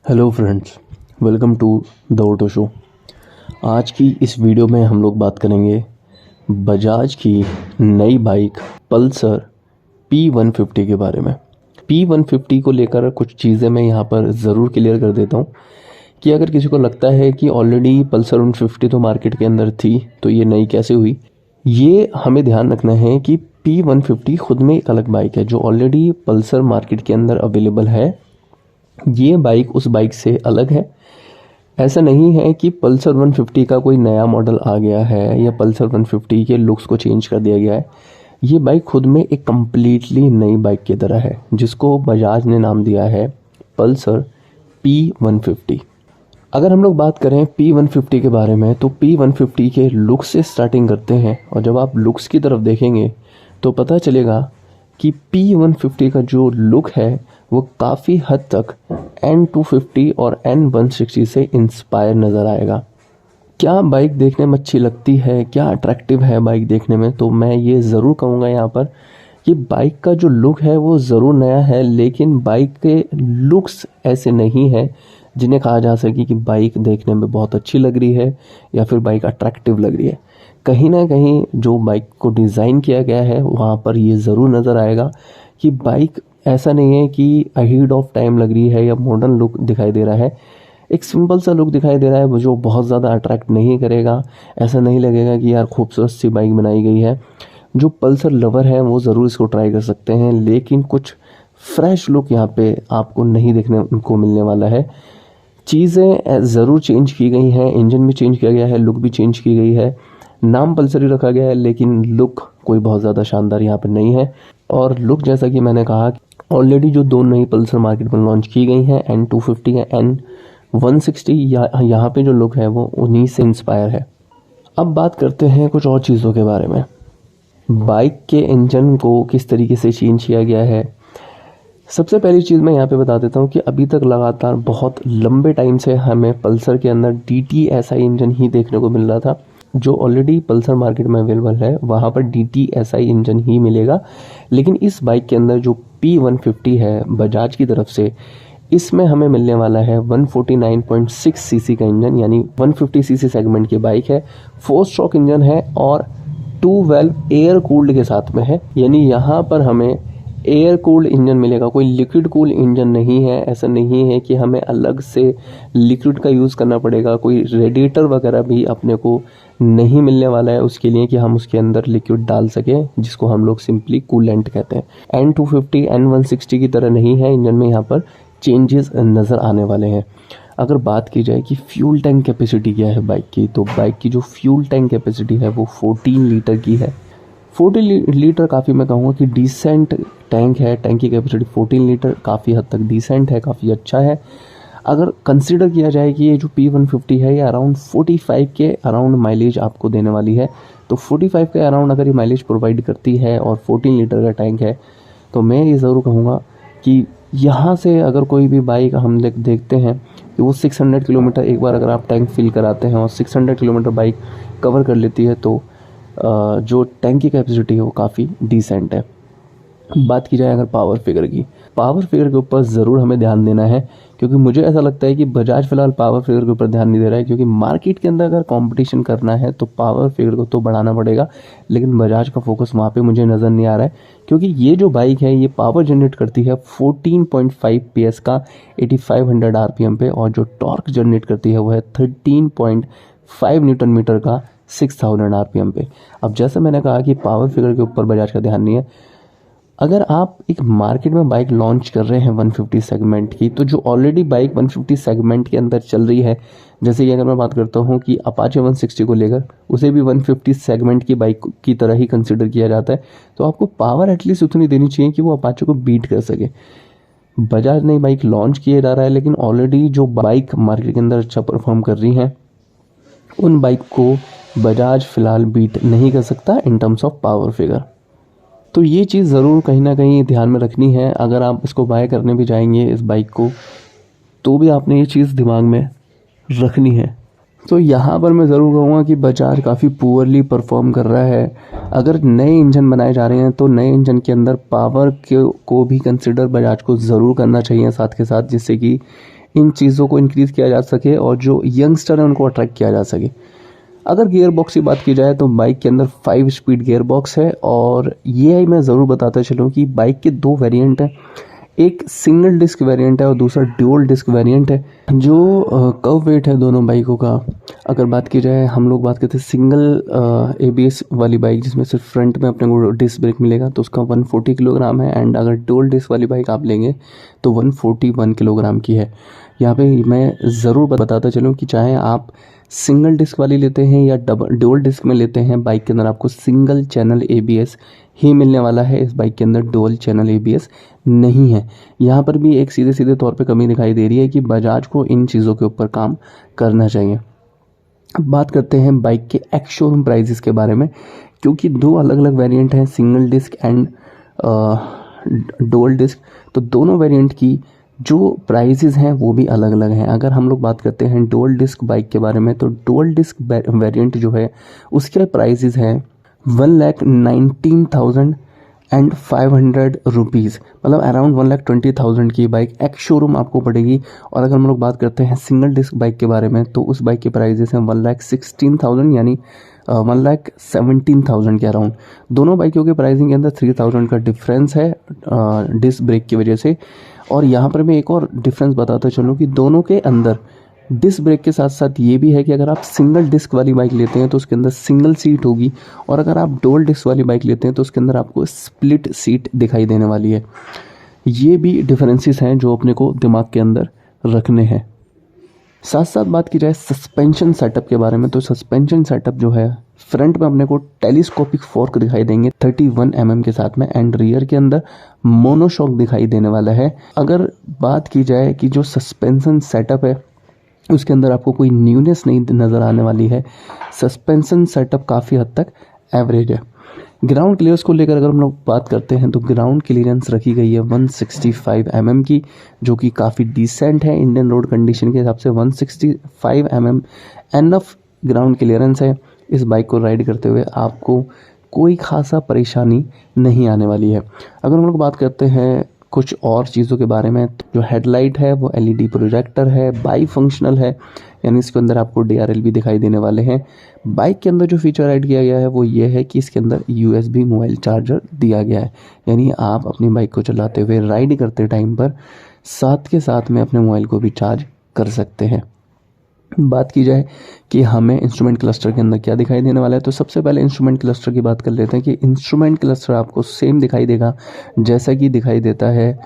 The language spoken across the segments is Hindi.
Hello friends, welcome to the auto show. आज की इस वीडियो में हम लोग बात करेंगे बजाज की नई बाइक पल्सर P150 के बारे में। P150 को लेकर कुछ चीज़ें मैं यहाँ पर ज़रूर क्लियर कर देता हूँ कि अगर किसी को लगता है कि ऑलरेडी पल्सर 150 तो मार्केट के अंदर थी तो ये नई कैसे हुई, ये हमें ध्यान रखना है कि P150 खुद में एक अलग बाइक है जो ऑलरेडी पल्सर मार्केट के अंदर अवेलेबल है। ये बाइक उस बाइक से अलग है। ऐसा नहीं है कि पल्सर 150 का कोई नया मॉडल आ गया है या पल्सर 150 के लुक्स को चेंज कर दिया गया है। ये बाइक खुद में एक कम्प्लीटली नई बाइक की तरह है जिसको बजाज ने नाम दिया है पल्सर P150। अगर हम लोग बात करें P150 के बारे में तो P150 के लुक्स से स्टार्टिंग करते हैं और जब आप लुक्स की तरफ देखेंगे तो पता चलेगा कि P150 का जो लुक है वो काफ़ी हद तक N250 और N160 से इंस्पायर नज़र आएगा। क्या बाइक देखने में अच्छी लगती है, क्या अट्रैक्टिव है बाइक देखने में, तो मैं ये ज़रूर कहूँगा यहाँ पर कि बाइक का जो लुक है वो ज़रूर नया है, लेकिन बाइक के लुक्स ऐसे नहीं है जिन्हें कहा जा सके कि बाइक देखने में बहुत अच्छी लग रही है या फिर बाइक अट्रैक्टिव लग रही है। कहीं ना कहीं जो बाइक को डिज़ाइन किया गया है वहाँ पर ये ज़रूर नज़र आएगा कि बाइक ऐसा नहीं है कि अहीड ऑफ टाइम लग रही है या मॉडर्न लुक दिखाई दे रहा है। एक सिंपल सा लुक दिखाई दे रहा है जो बहुत ज़्यादा अट्रैक्ट नहीं करेगा। ऐसा नहीं लगेगा कि यार खूबसूरत सी बाइक बनाई गई है। जो पल्सर लवर हैं वो ज़रूर इसको ट्राई कर सकते हैं, लेकिन कुछ फ्रेश लुक यहाँ पे आपको नहीं देखने को मिलने वाला है। चीज़ें ज़रूर चेंज की गई हैं, इंजन भी चेंज किया गया है, लुक भी चेंज की गई है, नाम पल्सर ही रखा गया है, लेकिन लुक कोई बहुत ज़्यादा शानदार यहाँ पर नहीं है। और लुक जैसा कि मैंने कहा ऑलरेडी जो दो नई पल्सर मार्केट में लॉन्च की गई हैं N250 या N160, यहाँ पे जो लुक है वो उन्हीं से इंस्पायर है। अब बात करते हैं कुछ और चीज़ों के बारे में। बाइक के इंजन को किस तरीके से चेंज किया गया है। सबसे पहली चीज़ मैं यहाँ पे बता देता हूँ कि अभी तक लगातार बहुत लंबे टाइम से हमें पल्सर के अंदर DTSI इंजन ही देखने को मिल रहा था। जो ऑलरेडी पल्सर मार्केट में अवेलेबल है वहाँ पर DTSI इंजन ही मिलेगा, लेकिन इस बाइक के अंदर जो P150 है बजाज की तरफ से, इसमें हमें मिलने वाला है 149.6 सीसी का इंजन, यानी 150 सीसी सेगमेंट की बाइक है। 4 स्ट्रोक इंजन है और 2 वाल्व एयर कूल्ड के साथ में है, यानी यहाँ पर हमें एयर कूल्ड इंजन मिलेगा, कोई लिक्विड कूल इंजन नहीं है। ऐसा नहीं है कि हमें अलग से लिक्विड का यूज़ करना पड़ेगा, कोई रेडिएटर वगैरह भी अपने को नहीं मिलने वाला है उसके लिए कि हम उसके अंदर लिक्विड डाल सकें, जिसको हम लोग सिंपली कूलेंट कहते हैं। N250 N160 की तरह नहीं है, इंजन में यहाँ पर चेंजेस नज़र आने वाले हैं। अगर बात की जाए कि फ्यूल टैंक कैपेसिटी क्या है बाइक की, तो बाइक की जो फ्यूल टैंक कैपेसिटी है वो 14 लीटर की है। 14 लीटर काफ़ी, मैं कहूँगा कि डिसेंट टैंक है। टैंक की कैपेसिटी 14 लीटर काफ़ी हद तक डिसेंट है, काफ़ी अच्छा है। अगर कंसीडर किया जाए कि ये जो P150 है ये अराउंड 45 के अराउंड माइलेज आपको देने वाली है, तो 45 के अराउंड अगर ये माइलेज प्रोवाइड करती है और 14 लीटर का टैंक है, तो मैं ये ज़रूर कहूँगा कि यहाँ से अगर कोई भी बाइक हम देखते हैं कि वो 600 किलोमीटर एक बार अगर आप टैंक फिल कराते हैं और 600 किलोमीटर बाइक कवर कर लेती है, तो जो टैंक की कैपेसिटी है वो काफ़ी डिसेंट है। बात की जाए अगर पावर फिगर की, पावर फिगर के ऊपर ज़रूर हमें ध्यान देना है, क्योंकि मुझे ऐसा लगता है कि बजाज फ़िलहाल पावर फिगर के ऊपर ध्यान नहीं दे रहा है, क्योंकि मार्केट के अंदर अगर कंपटीशन करना है तो पावर फिगर को तो बढ़ाना पड़ेगा, लेकिन बजाज का फोकस वहाँ पे मुझे नज़र नहीं आ रहा है। क्योंकि ये जो बाइक है ये पावर जनरेट करती है 14.5 PS का 8500 RPM पे, और जो टॉर्क जनरेट करती है वो है 13.5 न्यूटन मीटर का 6000 RPM पे। अब जैसे मैंने कहा कि पावर फिगर के ऊपर बजाज का ध्यान नहीं है। अगर आप एक मार्केट में बाइक लॉन्च कर रहे हैं 150 सेगमेंट की, तो जो ऑलरेडी बाइक 150 सेगमेंट के अंदर चल रही है, जैसे कि अगर मैं बात करता हूँ कि अपाचे 160 को लेकर, उसे भी 150 सेगमेंट की बाइक की तरह ही कंसिडर किया जाता है, तो आपको पावर एटलीस्ट उतनी देनी चाहिए कि वो अपाचे को बीट कर सके। बजाज नई बाइक लॉन्च किया जा रहा है, लेकिन ऑलरेडी जो बाइक मार्केट के अंदर अच्छा परफॉर्म कर रही हैं उन बाइक को बजाज फ़िलहाल बीट नहीं कर सकता in terms of power figure. तो ये चीज़ ज़रूर कहीं ना कहीं ध्यान में रखनी है। अगर आप इसको बाय करने भी जाएंगे इस बाइक को, तो भी आपने ये चीज़ दिमाग में रखनी है। तो यहाँ पर मैं ज़रूर कहूँगा कि बजाज काफ़ी पुअरली परफॉर्म कर रहा है। अगर नए इंजन बनाए जा रहे हैं तो नए इंजन के अंदर पावर को भी कंसिडर बजाज को ज़रूर करना चाहिए साथ के साथ, जिससे कि इन चीज़ों को इंक्रीज़ किया जा सके और जो यंगस्टर हैं उनको अट्रैक्ट किया जा सके। अगर गियर बॉक्स की बात की जाए तो बाइक के अंदर 5 स्पीड गियर बॉक्स है, और ये मैं ज़रूर बताता चलूँ कि बाइक के 2 वेरिएंट हैं। एक सिंगल डिस्क वेरिएंट है और दूसरा ड्यूल डिस्क वेरिएंट है। जो कर्व वेट है दोनों बाइकों का, अगर बात की जाए, हम लोग बात करते हैं सिंगल एबीएस वाली बाइक जिसमें सिर्फ फ्रंट में अपने को डिस्क ब्रेक मिलेगा, तो उसका 140 किलोग्राम है। एंड अगर डुअल डिस्क वाली बाइक आप लेंगे तो 141 किलोग्राम की है। यहाँ पे मैं ज़रूर बताता चलूँ कि चाहे आप सिंगल डिस्क वाली लेते हैं या डुअल डिस्क में लेते हैं, बाइक के अंदर आपको सिंगल चैनल एबीएस ही मिलने वाला है। इस बाइक के अंदर डुअल चैनल एबीएस नहीं है। यहाँ पर भी एक सीधे सीधे तौर पे कमी दिखाई दे रही है कि बजाज को इन चीज़ों के ऊपर काम करना चाहिए। अब बात करते हैं बाइक के एक्स शोरूम प्राइजेस के बारे में, क्योंकि 2 अलग अलग वेरिएंट हैं, single disc and dual disc. तो दोनों वेरिएंट की जो प्राइजेस हैं वो भी अलग अलग हैं। अगर हम लोग बात करते हैं डुअल डिस्क बाइक के बारे में, तो डुअल डिस्क वेरिएंट जो है उसके प्राइजेस हैं 1,19,500 रुपीज़, मतलब अराउंड 1,20,000 की बाइक एक्स शोरूम आपको पड़ेगी। और अगर हम लोग बात करते हैं सिंगल डिस्क बाइक के बारे में, तो उस बाइक के प्राइजेस हैं 1,16,000 यानी 1,17,000 के अराउंड। दोनों बाइकों के प्राइसिंग के अंदर 3,000 का डिफरेंस है डिस्क ब्रेक की वजह से। और यहाँ पर मैं एक और डिफरेंस बताता चलूँ कि दोनों के अंदर डिस्क ब्रेक के साथ साथ ये भी है कि अगर आप सिंगल डिस्क वाली बाइक लेते हैं तो उसके अंदर सिंगल सीट होगी, और अगर आप डुअल डिस्क वाली बाइक लेते हैं तो उसके अंदर आपको स्प्लिट सीट दिखाई देने वाली है। ये भी डिफरेंसेस हैं जो अपने को दिमाग के अंदर रखने हैं। साथ साथ बात की जाए सस्पेंशन सेटअप के बारे में, तो सस्पेंशन सेटअप जो है, फ्रंट में अपने को टेलीस्कोपिक फोर्क दिखाई देंगे 31 mm के साथ में, एंड रियर के अंदर मोनोशॉक दिखाई देने वाला है। अगर बात की जाए कि जो सस्पेंशन सेटअप है उसके अंदर आपको कोई न्यूनेस नहीं नज़र आने वाली है। सस्पेंशन सेटअप काफ़ी हद तक एवरेज है। ग्राउंड क्लियरेंस को लेकर अगर हम लोग बात करते हैं तो ग्राउंड क्लियरेंस रखी गई है 165 mm की, जो कि काफ़ी डिसेंट है। इंडियन रोड कंडीशन के हिसाब से 165 mm एनफ ग्राउंड क्लियरेंस है। इस बाइक को राइड करते हुए आपको कोई खासा परेशानी नहीं आने वाली है। अगर हम लोग बात करते हैं कुछ और चीज़ों के बारे में, तो जो हेडलाइट है वो एलईडी प्रोजेक्टर है, बाई फंक्शनल है, यानी इसके अंदर आपको डीआरएल भी दिखाई देने वाले हैं। बाइक के अंदर जो फीचर ऐड किया गया है वो ये है कि इसके अंदर यूएसबी मोबाइल चार्जर दिया गया है, यानी आप अपनी बाइक को चलाते हुए राइड करते टाइम पर साथ के साथ में अपने मोबाइल को भी चार्ज कर सकते हैं। बात की जाए कि हमें इंस्ट्रूमेंट क्लस्टर के अंदर क्या दिखाई देने वाला है, तो सबसे पहले इंस्ट्रूमेंट क्लस्टर की बात कर लेते हैं कि इंस्ट्रूमेंट क्लस्टर आपको सेम दिखाई देगा जैसा कि दिखाई देता है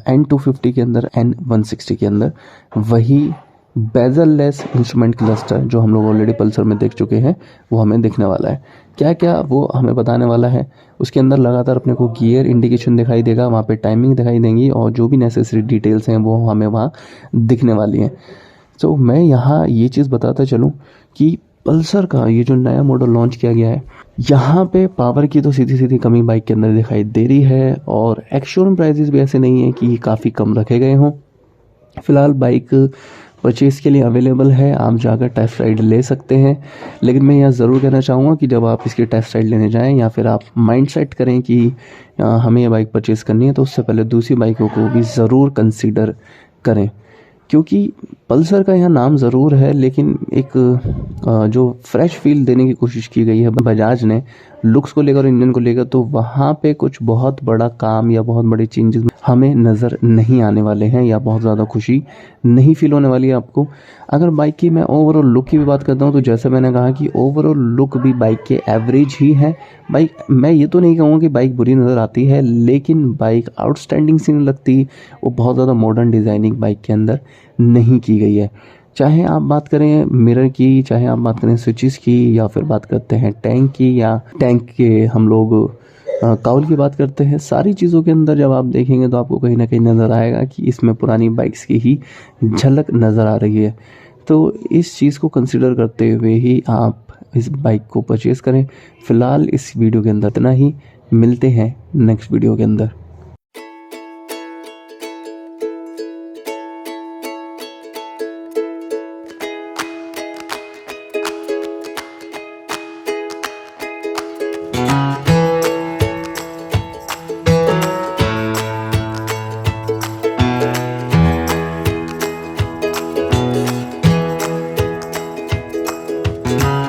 N250 के अंदर, N160 के अंदर। वही बेजल लेस इंस्ट्रूमेंट क्लस्टर जो हम लोग ऑलरेडी पल्सर में देख चुके हैं वो हमें दिखने वाला है। क्या क्या वो हमें बताने वाला है, उसके अंदर लगातार अपने को गियर इंडिकेशन दिखाई देगा, वहाँ पे टाइमिंग दिखाई देंगी, और जो भी नेसेसरी डिटेल्स हैं वो हमें वहाँ दिखने वाली हैं। तो मैं यहाँ ये चीज़ बताता चलूँ कि पल्सर का ये जो नया मॉडल लॉन्च किया गया है, यहाँ पे पावर की तो सीधी सीधी कमी बाइक के अंदर दिखाई दे रही है, और एक्स शोरूम प्राइजेस भी ऐसे नहीं है कि काफ़ी कम रखे गए हों। फ़िलहाल बाइक परचेज़ के लिए अवेलेबल है, आप जाकर टेस्ट राइड ले सकते हैं। लेकिन मैं यह ज़रूर कहना चाहूँगा कि जब आप इसकी टेस्ट राइड लेने जाएं या फिर आप माइंड सेट करें कि हमें ये बाइक परचेज़ करनी है, तो उससे पहले दूसरी बाइकों को भी ज़रूर कंसीडर करें, क्योंकि पल्सर का यहाँ नाम ज़रूर है लेकिन एक जो फ्रेश फील देने की कोशिश की गई है बजाज ने लुक्स को लेकर, इंजन को लेकर, तो वहाँ पे कुछ बहुत बड़ा काम या बहुत बड़ी चेंजेस हमें नज़र नहीं आने वाले हैं, या बहुत ज़्यादा खुशी नहीं फील होने वाली है आपको। अगर बाइक की मैं ओवरऑल लुक की भी बात करता हूँ, तो जैसे मैंने कहा कि ओवरऑल लुक भी बाइक के एवरेज ही है। बाइक, मैं ये तो नहीं कहूँगा कि बाइक बुरी नज़र आती है, लेकिन बाइक आउटस्टैंडिंग सी नहीं लगती। वो बहुत ज़्यादा मॉडर्न डिज़ाइनिंग बाइक के अंदर नहीं की गई है। चाहे आप बात करें मिरर की, चाहे आप बात करें स्विचेस की, या फिर बात करते हैं टैंक की, या टैंक के हम लोग काउल की बात करते हैं, सारी चीज़ों के अंदर जब आप देखेंगे तो आपको कहीं ना कहीं नज़र आएगा कि इसमें पुरानी बाइक्स की ही झलक नज़र आ रही है। तो इस चीज़ को कंसिडर करते हुए ही आप इस बाइक को परचेज़ करें। फ़िलहाल इस वीडियो के अंदर इतना ही, मिलते हैं नेक्स्ट वीडियो के अंदर। है।